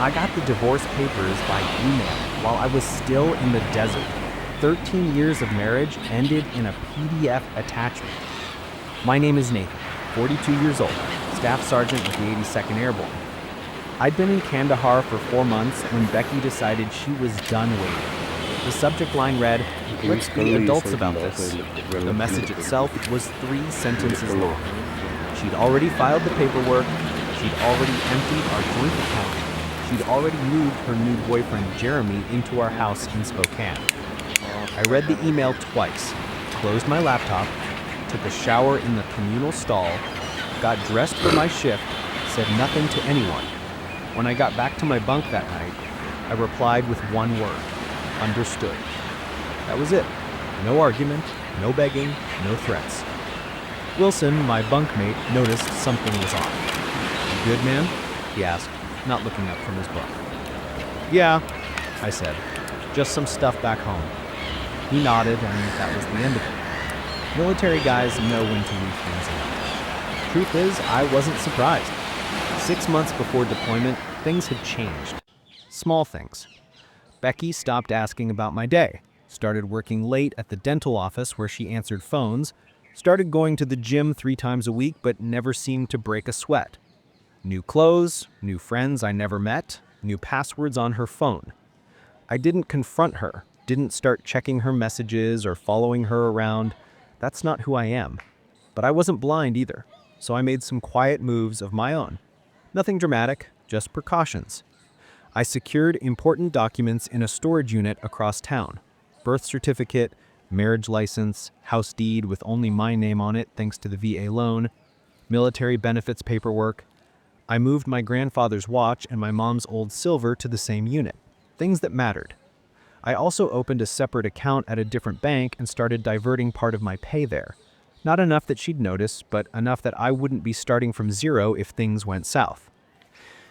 I got the divorce papers by email while I was still in the desert. 13 years of marriage ended in a PDF attachment. My name is Nathan, 42 years old, Staff Sergeant with the 82nd Airborne. I'd been in Kandahar for 4 months when Becky decided she was done waiting. The subject line read, "Let's be adults about this." The message itself was 3 sentences long. She'd already filed the paperwork, she'd already emptied our joint account, she'd already moved her new boyfriend Jeremy into our house in Spokane. I read the email twice, closed my laptop, took a shower in the communal stall, got dressed for my shift, said nothing to anyone. When I got back to my bunk that night, I replied with one word: understood. That was it. No argument, no begging, no threats. Wilson, my bunkmate, noticed something was off. "You good, man?" he asked, not looking up from his book. "Yeah," I said. "Just some stuff back home." He nodded, and that was the end of it. Military guys know when to leave things alone. Truth is, I wasn't surprised. 6 months before deployment, things had changed. Small things. Becky stopped asking about my day, started working late at the dental office where she answered phones, started going to the gym 3 times a week but never seemed to break a sweat. New clothes, new friends I never met, new passwords on her phone. I didn't confront her, didn't start checking her messages or following her around. That's not who I am. But I wasn't blind either, so I made some quiet moves of my own. Nothing dramatic, just precautions. I secured important documents in a storage unit across town. Birth certificate, marriage license, house deed with only my name on it thanks to the VA loan, military benefits paperwork. I moved my grandfather's watch and my mom's old silver to the same unit, things that mattered. I also opened a separate account at a different bank and started diverting part of my pay there. Not enough that she'd notice, but enough that I wouldn't be starting from zero if things went south.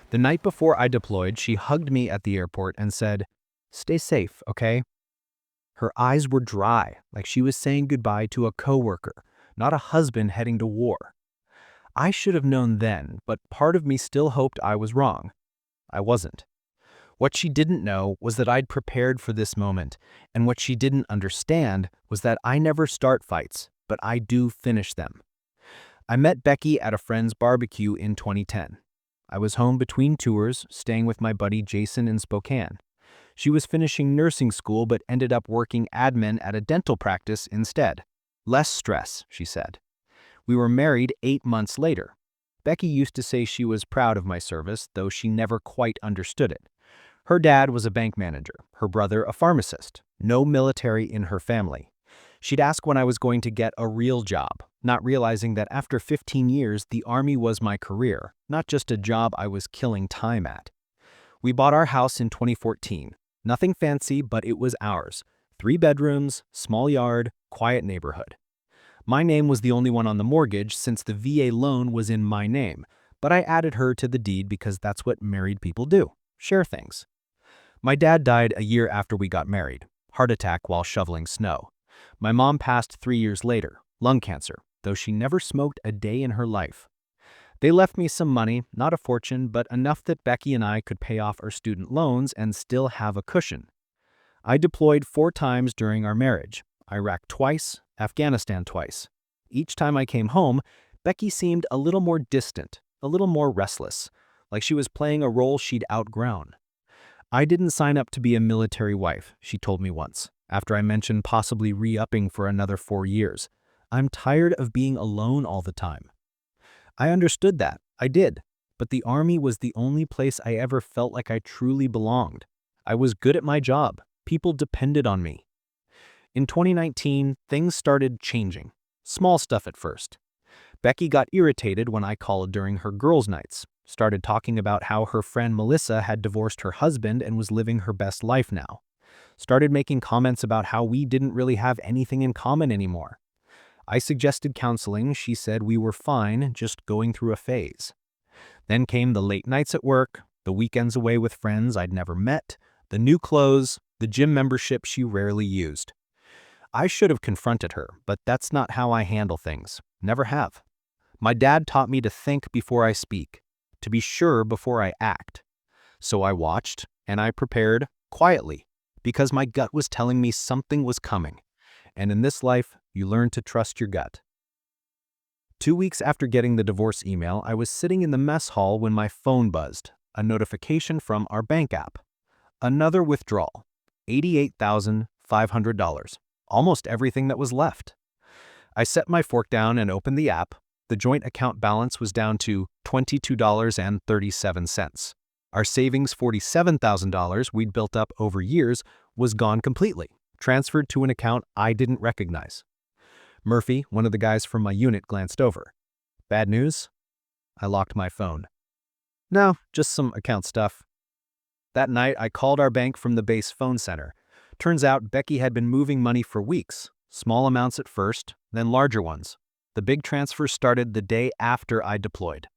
The night before I deployed, she hugged me at the airport and said, "Stay safe, okay?" Her eyes were dry, like she was saying goodbye to a coworker, not a husband heading to war. I should have known then, but part of me still hoped I was wrong. I wasn't. What she didn't know was that I'd prepared for this moment, and what she didn't understand was that I never start fights, but I do finish them. I met Becky at a friend's barbecue in 2010. I was home between tours, staying with my buddy Jason in Spokane. She was finishing nursing school but ended up working admin at a dental practice instead. Less stress, she said. We were married 8 months later. Becky used to say she was proud of my service, though she never quite understood it. Her dad was a bank manager, her brother a pharmacist, no military in her family. She'd ask when I was going to get a real job, not realizing that after 15 years, the Army was my career, not just a job I was killing time at. We bought our house in 2014. Nothing fancy, but it was ours. 3 bedrooms, small yard, quiet neighborhood. My name was the only one on the mortgage since the VA loan was in my name, but I added her to the deed because that's what married people do, share things. My dad died a year after we got married, heart attack while shoveling snow. My mom passed 3 years later, lung cancer, though she never smoked a day in her life. They left me some money, not a fortune, but enough that Becky and I could pay off our student loans and still have a cushion. I deployed 4 times during our marriage, Iraq twice, Afghanistan twice. Each time I came home, Becky seemed a little more distant, a little more restless, like she was playing a role she'd outgrown. "I didn't sign up to be a military wife," she told me once, after I mentioned possibly re-upping for another 4 years. "I'm tired of being alone all the time." I understood that, I did, but the Army was the only place I ever felt like I truly belonged. I was good at my job, people depended on me. In 2019, things started changing. Small stuff at first. Becky got irritated when I called during her girls' nights, started talking about how her friend Melissa had divorced her husband and was living her best life now. Started making comments about how we didn't really have anything in common anymore. I suggested counseling. She said we were fine, just going through a phase. Then came the late nights at work, the weekends away with friends I'd never met, the new clothes, the gym membership she rarely used. I should have confronted her, but that's not how I handle things. Never have. My dad taught me to think before I speak, to be sure before I act. So I watched and I prepared quietly because my gut was telling me something was coming. And in this life, you learn to trust your gut. 2 weeks after getting the divorce email, I was sitting in the mess hall when my phone buzzed, a notification from our bank app. Another withdrawal, $88,500, almost everything that was left. I set my fork down and opened the app. The joint account balance was down to $22.37. Our savings, $47,000 we'd built up over years, was gone completely, transferred to an account I didn't recognize. Murphy, one of the guys from my unit, glanced over. Bad news? I locked my phone. No, just some account stuff. That night, I called our bank from the base phone center. Turns out Becky had been moving money for weeks, small amounts at first, then larger ones. The big transfer started the day after I deployed.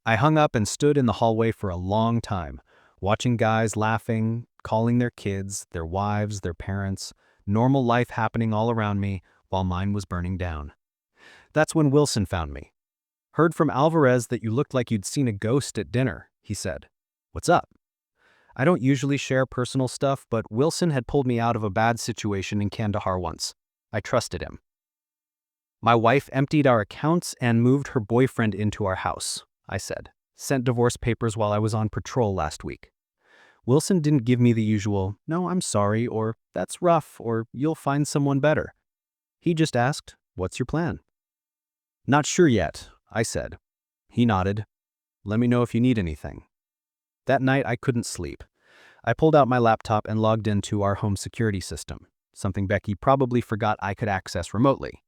I hung up and stood in the hallway for a long time, watching guys laughing, calling their kids, their wives, their parents, normal life happening all around me while mine was burning down. That's when Wilson found me. Heard from Alvarez that you looked like you'd seen a ghost at dinner, he said. What's up? I don't usually share personal stuff, but Wilson had pulled me out of a bad situation in Kandahar once. I trusted him. My wife emptied our accounts and moved her boyfriend into our house, I said. Sent divorce papers while I was on patrol last week. Wilson didn't give me the usual, no, I'm sorry, or that's rough, or you'll find someone better. He just asked, what's your plan? Not sure yet, I said. He nodded. Let me know if you need anything. That night I couldn't sleep. I pulled out my laptop and logged into our home security system, something Becky probably forgot I could access remotely.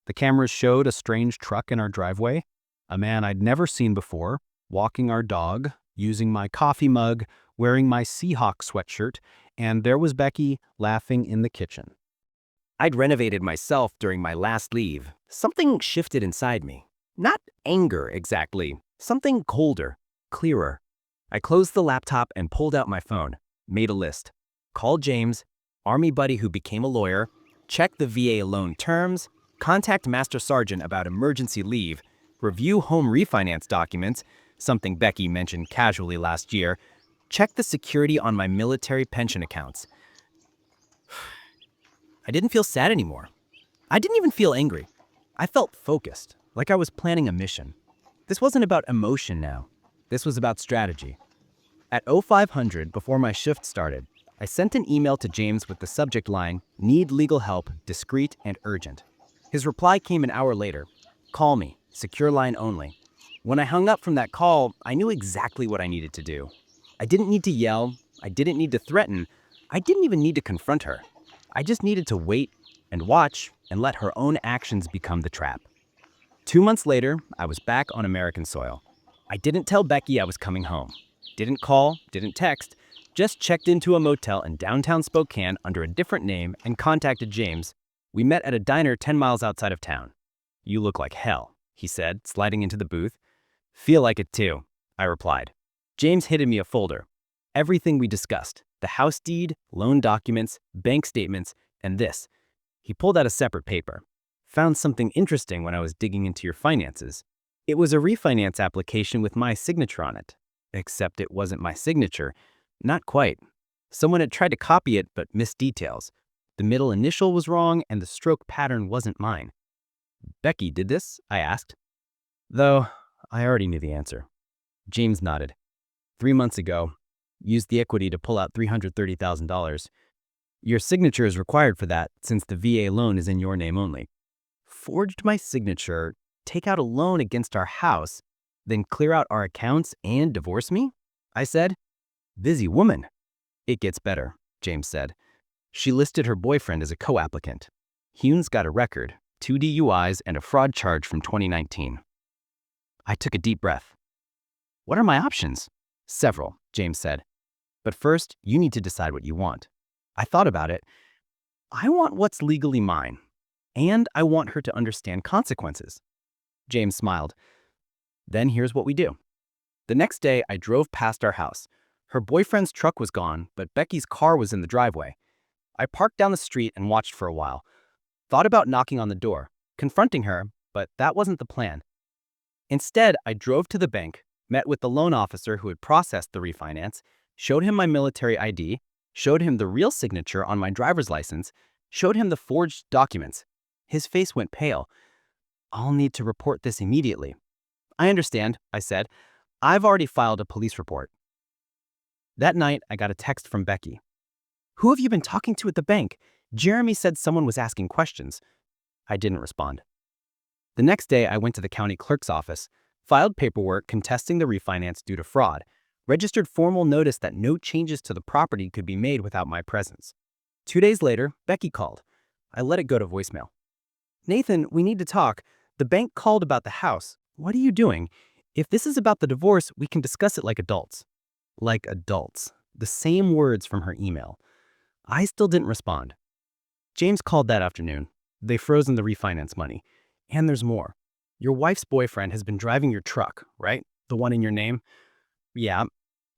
The cameras showed a strange truck in our driveway, a man I'd never seen before, walking our dog, using my coffee mug, wearing my Seahawk sweatshirt, and there was Becky laughing in the kitchen. I'd renovated myself during my last leave. Something shifted inside me. Not anger exactly, something colder, clearer. I closed the laptop and pulled out my phone, made a list. Called James, Army buddy who became a lawyer, checked the VA loan terms, contact Master Sergeant about emergency leave, review home refinance documents, something Becky mentioned casually last year, check the security on my military pension accounts. I didn't feel sad anymore. I didn't even feel angry. I felt focused, like I was planning a mission. This wasn't about emotion now. This was about strategy. At 0500, before my shift started, I sent an email to James with the subject line, "Need legal help, discreet and urgent." His reply came an hour later. Call me, secure line only. When I hung up from that call, I knew exactly what I needed to do. I didn't need to yell. I didn't need to threaten. I didn't even need to confront her. I just needed to wait and watch and let her own actions become the trap. 2 months later, I was back on American soil. I didn't tell Becky I was coming home. Didn't call, didn't text, just checked into a motel in downtown Spokane under a different name and contacted James. We met at a diner 10 miles outside of town. You look like hell, he said, sliding into the booth. Feel like it too, I replied. James handed me a folder. Everything we discussed, the house deed, loan documents, bank statements, and this. He pulled out a separate paper. Found something interesting when I was digging into your finances. It was a refinance application with my signature on it. Except it wasn't my signature. Not quite. Someone had tried to copy it but missed details. The middle initial was wrong and the stroke pattern wasn't mine. Becky did this? I asked. Though, I already knew the answer. James nodded. 3 months ago, used the equity to pull out $330,000. Your signature is required for that since the VA loan is in your name only. Forged my signature, take out a loan against our house, then clear out our accounts and divorce me? I said. Busy woman. It gets better, James said. She listed her boyfriend as a co-applicant. Hune's got a record, 2 DUIs and a fraud charge from 2019. I took a deep breath. What are my options? Several, James said. But first, you need to decide what you want. I thought about it. I want what's legally mine, and I want her to understand consequences. James smiled. Then here's what we do. The next day, I drove past our house. Her boyfriend's truck was gone, but Becky's car was in the driveway. I parked down the street and watched for a while. Thought about knocking on the door, confronting her, but that wasn't the plan. Instead, I drove to the bank, met with the loan officer who had processed the refinance, showed him my military ID, showed him the real signature on my driver's license, showed him the forged documents. His face went pale. "I'll need to report this immediately." "I understand," I said. "I've already filed a police report." That night, I got a text from Becky. "Who have you been talking to at the bank? Jeremy said someone was asking questions." I didn't respond. The next day, I went to the county clerk's office, filed paperwork contesting the refinance due to fraud, registered formal notice that no changes to the property could be made without my presence. 2 days later, Becky called. I let it go to voicemail. "Nathan, we need to talk. The bank called about the house. What are you doing? If this is about the divorce, we can discuss it like adults." Like adults. The same words from her email. I still didn't respond. James called that afternoon. They've frozen the refinance money. And there's more. Your wife's boyfriend has been driving your truck, right? The one in your name? Yeah.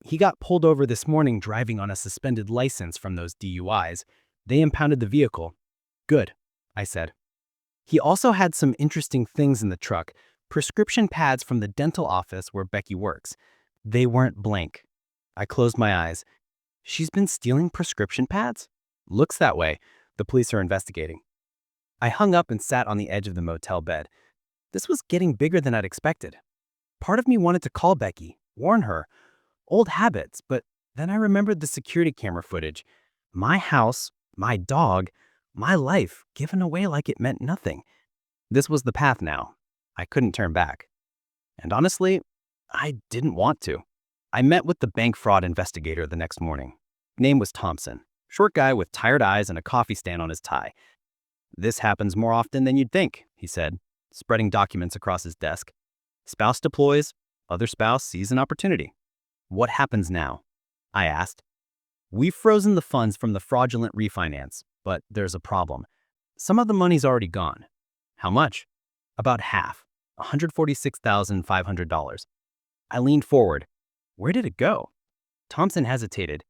He got pulled over this morning driving on a suspended license from those DUIs. They impounded the vehicle. Good, I said. He also had some interesting things in the truck. Prescription pads from the dental office where Becky works. They weren't blank. I closed my eyes. She's been stealing prescription pads? Looks that way. The police are investigating. I hung up and sat on the edge of the motel bed. This was getting bigger than I'd expected. Part of me wanted to call Becky, warn her. Old habits, but then I remembered the security camera footage. My house, my dog, my life given away like it meant nothing. This was the path now. I couldn't turn back. And honestly, I didn't want to. I met with the bank fraud investigator the next morning. Name was Thompson. Short guy with tired eyes and a coffee stand on his tie. "This happens more often than you'd think," he said, spreading documents across his desk. "Spouse deploys, other spouse sees an opportunity." "What happens now?" I asked. "We've frozen the funds from the fraudulent refinance, but there's a problem. Some of the money's already gone." "How much?" "About half, $146,500. I leaned forward. "Where did it go?" Thompson hesitated.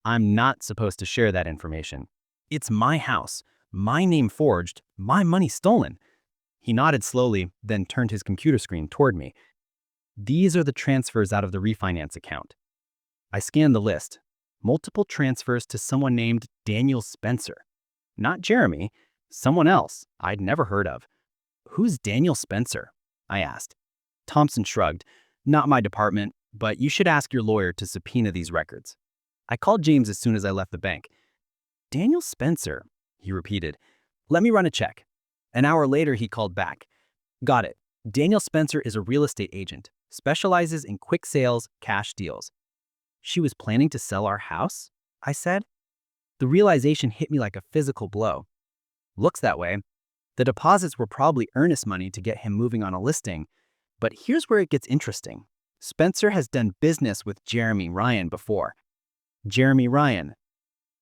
"I'm not supposed to share that information. It's my house, my name forged, my money stolen." He nodded slowly, then turned his computer screen toward me. "These are the transfers out of the refinance account." I scanned the list. Multiple transfers to someone named Daniel Spencer. Not Jeremy, someone else I'd never heard of. "Who's Daniel Spencer?" I asked. Thompson shrugged. "Not my department, but you should ask your lawyer to subpoena these records." I called James as soon as I left the bank. "Daniel Spencer," he repeated. "Let me run a check." An hour later, he called back. "Got it. Daniel Spencer is a real estate agent, specializes in quick sales, cash deals." "She was planning to sell our house?" I said. The realization hit me like a physical blow. Looks that way. The deposits were probably earnest money to get him moving on a listing. But here's where it gets interesting. Spencer has done business with Jeremy Ryan before. Jeremy Ryan.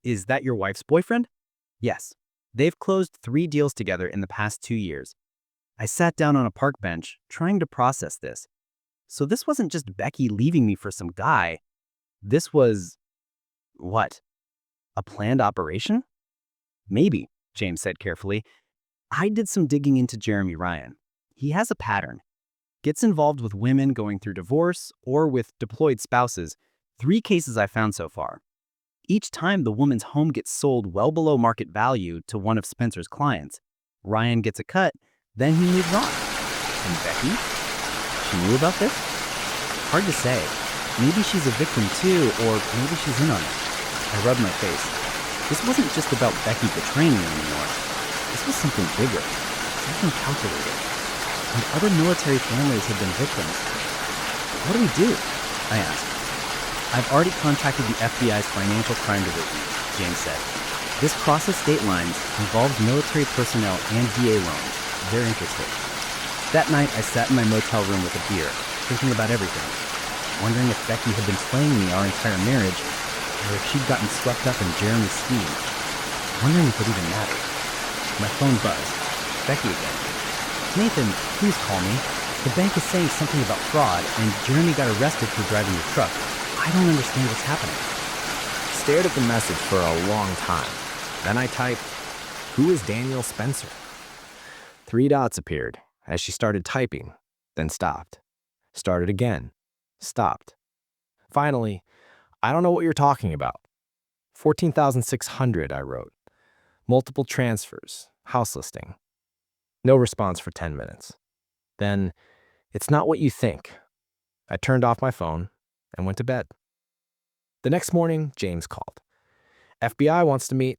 Is that your wife's boyfriend? Yes. They've closed 3 deals together in the past 2 years. I sat down on a park bench, trying to process this. So this wasn't just Becky leaving me for some guy. This was... what? A planned operation? Maybe, James said carefully. I did some digging into Jeremy Ryan. He has a pattern. Gets involved with women going through divorce or with deployed spouses. 3 cases I found so far. Each time the woman's home gets sold well below market value to one of Spencer's clients. Ryan gets a cut, then he moves on. And Becky? She knew about this? Hard to say. Maybe she's a victim too, or maybe she's in on it. I rubbed my face. This wasn't just about Becky betraying me anymore. This was something bigger, something calculated. And other military families had been victims. What do we do? I asked. I've already contacted the FBI's Financial Crime Division, James said. This crosses state lines, involves military personnel and VA loans. They're interested. That night, I sat in my motel room with a beer, thinking about everything. Wondering if Becky had been playing me our entire marriage, or if she'd gotten swept up in Jeremy's scheme. Wondering if it even mattered. My phone buzzed. Becky again. "Nathan, please call me. The bank is saying something about fraud, and Jeremy got arrested for driving your truck. I don't understand what's happening." Stared at the message for a long time. Then I typed, "Who is Daniel Spencer?" 3 dots appeared as she started typing, then stopped. Started again. Stopped. Finally, I don't know what you're talking about. 14,600, I wrote. Multiple transfers, house listing. No response for 10 minutes. Then, it's not what you think. I turned off my phone and went to bed. The next morning, James called. FBI wants to meet.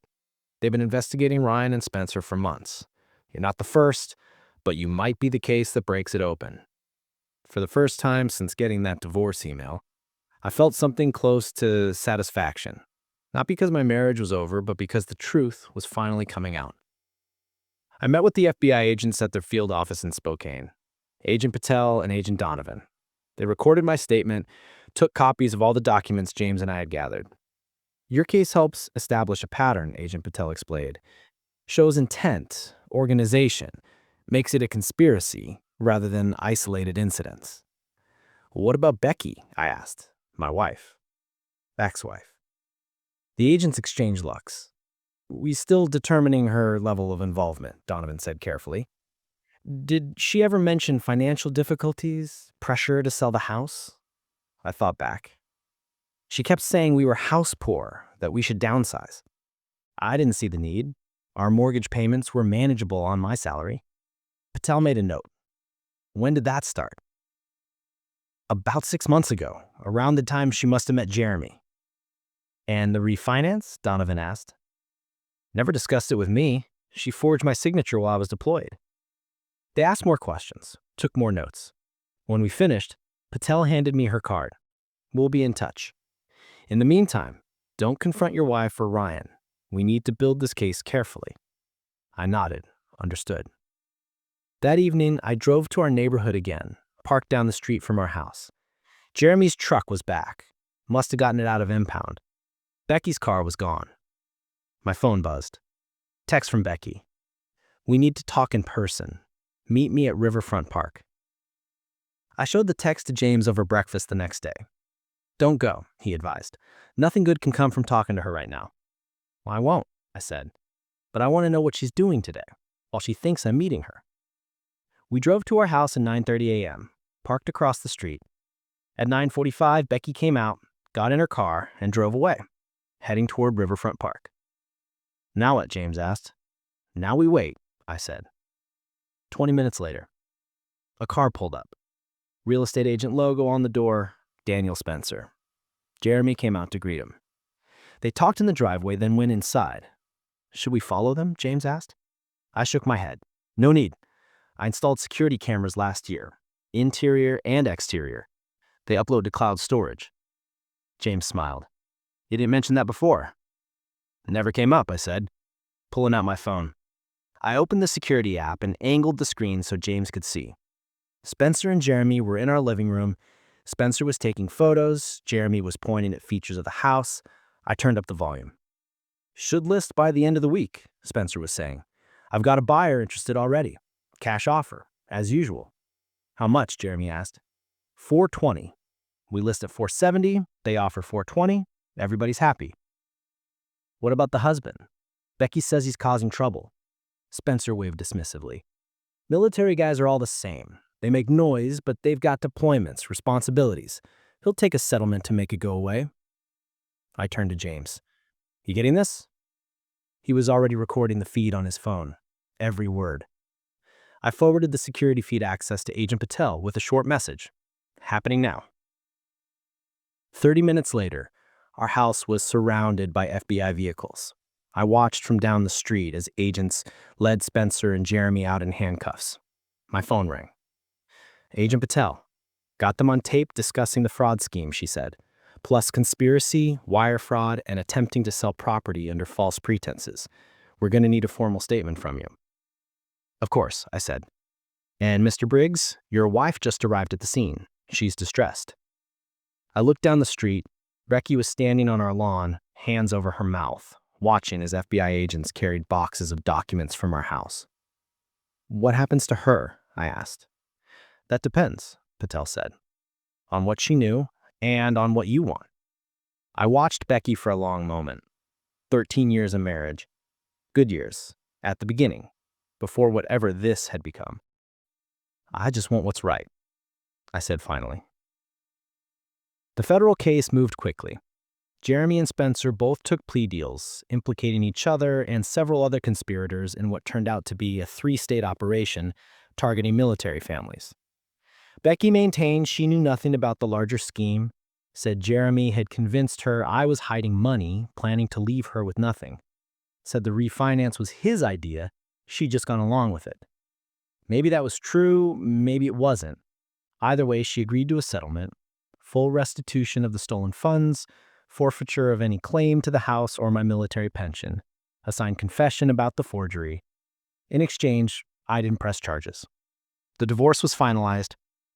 They've been investigating Ryan and Spencer for months. You're not the first, but you might be the case that breaks it open. For the first time since getting that divorce email, I felt something close to satisfaction. Not because my marriage was over, but because the truth was finally coming out. I met with the FBI agents at their field office in Spokane, Agent Patel and Agent Donovan. They recorded my statement, took copies of all the documents James and I had gathered. Your case helps establish a pattern, Agent Patel explained. Shows intent, organization, makes it a conspiracy rather than isolated incidents. What about Becky? I asked. My wife. Ex-wife. The agents exchanged looks. We still determining her level of involvement, Donovan said carefully. Did she ever mention financial difficulties, pressure to sell the house? I thought back. She kept saying we were house poor, that we should downsize. I didn't see the need. Our mortgage payments were manageable on my salary. Patel made a note. When did that start? About 6 months ago, around the time she must have met Jeremy. And the refinance? Donovan asked. Never discussed it with me. She forged my signature while I was deployed. They asked more questions, took more notes. When we finished, Patel handed me her card. We'll be in touch. In the meantime, don't confront your wife or Ryan. We need to build this case carefully. I nodded, understood. That evening, I drove to our neighborhood again, parked down the street from our house. Jeremy's truck was back. Must have gotten it out of impound. Becky's car was gone. My phone buzzed. Text from Becky. We need to talk in person. Meet me at Riverfront Park. I showed the text to James over breakfast the next day. Don't go, he advised. Nothing good can come from talking to her right now. Well, I won't, I said. But I want to know what she's doing today, while she thinks I'm meeting her. We drove to our house at 9:30 a.m., parked across the street. At 9:45, Becky came out, got in her car, and drove away, heading toward Riverfront Park. Now what? James asked. Now we wait, I said. 20 minutes later, a car pulled up. Real estate agent logo on the door, Daniel Spencer. Jeremy came out to greet him. They talked in the driveway, then went inside. Should we follow them? James asked. I shook my head. No need. I installed security cameras last year, interior and exterior. They upload to cloud storage. James smiled. You didn't mention that before. It never came up, I said, pulling out my phone. I opened the security app and angled the screen so James could see. Spencer and Jeremy were in our living room. Spencer was taking photos. Jeremy was pointing at features of the house. I turned up the volume. Should list by the end of the week, Spencer was saying. I've got a buyer interested already. Cash offer, as usual. How much? Jeremy asked. $420. We list at $470. They offer $420. Everybody's happy. What about the husband? Becky says he's causing trouble. Spencer waved dismissively. Military guys are all the same. They make noise, but they've got deployments, responsibilities. He'll take a settlement to make it go away. I turned to James. You getting this? He was already recording the feed on his phone. Every word. I forwarded the security feed access to Agent Patel with a short message. Happening now. 30 minutes later, our house was surrounded by FBI vehicles. I watched from down the street as agents led Spencer and Jeremy out in handcuffs. My phone rang. Agent Patel. Got them on tape discussing the fraud scheme, she said, plus conspiracy, wire fraud, and attempting to sell property under false pretenses. We're going to need a formal statement from you. Of course, I said. And Mr. Briggs, your wife just arrived at the scene. She's distressed. I looked down the street. Becky was standing on our lawn, hands over her mouth, watching as FBI agents carried boxes of documents from our house. What happens to her? I asked. That depends, Patel said, on what she knew and on what you want. I watched Becky for a long moment. 13 years of marriage. Good years, at the beginning, before whatever this had become. I just want what's right, I said finally. The federal case moved quickly. Jeremy and Spencer both took plea deals, implicating each other and several other conspirators in what turned out to be a three-state operation targeting military families. Becky maintained she knew nothing about the larger scheme, said Jeremy had convinced her I was hiding money, planning to leave her with nothing. Said the refinance was his idea, she'd just gone along with it. Maybe that was true, maybe it wasn't. Either way, she agreed to a settlement, full restitution of the stolen funds, forfeiture of any claim to the house or my military pension, a signed confession about the forgery. In exchange, I didn't press charges. The divorce was finalized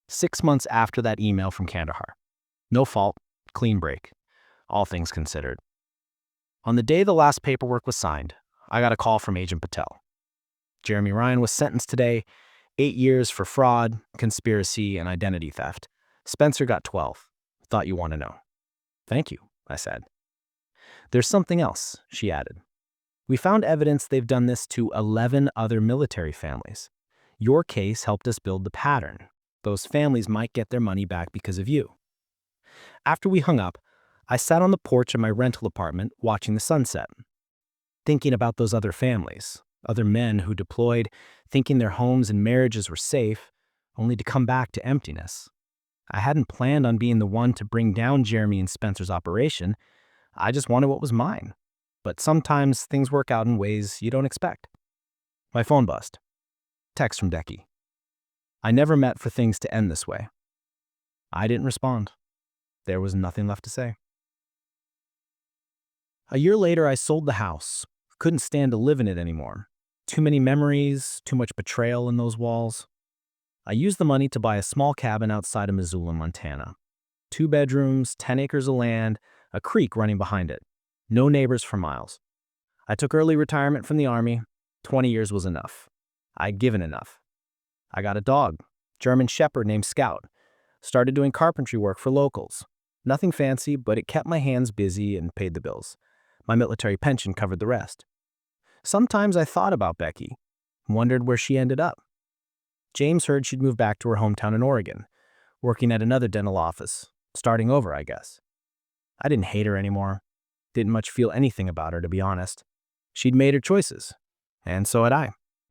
6 months after that email from Kandahar. No fault, clean break, all things considered. On the day the last paperwork was signed, I got a call from Agent Patel. Jeremy Ryan was sentenced today, 8 years for fraud, conspiracy, and identity theft. Spencer got 12. Thought you want to know. Thank you, I said. There's something else, she added. We found evidence they've done this to 11 other military families. Your case helped us build the pattern. Those families might get their money back because of you. After we hung up, I sat on the porch of my rental apartment watching the sunset, thinking about those other families, other men who deployed, thinking their homes and marriages were safe, only to come back to emptiness. I hadn't planned on being the one to bring down Jeremy and Spencer's operation. I just wanted what was mine. But sometimes things work out in ways you don't expect. My phone buzzed. Text from Decky. I never meant for things to end this way. I didn't respond. There was nothing left to say. A year later, I sold the house. Couldn't stand to live in it anymore. Too many memories, too much betrayal in those walls. I used the money to buy a small cabin outside of Missoula, Montana. 2 bedrooms, 10 acres of land, a creek running behind it. No neighbors for miles. I took early retirement from the Army. 20 years was enough. I'd given enough. I got a dog, German Shepherd named Scout. Started doing carpentry work for locals. Nothing fancy, but it kept my hands busy and paid the bills. My military pension covered the rest. Sometimes I thought about Becky, wondered where she ended up. James heard she'd moved back to her hometown in Oregon, working at another dental office, starting over, I guess. I didn't hate her anymore. Didn't much feel anything about her, to be honest. She'd made her choices, and so had I.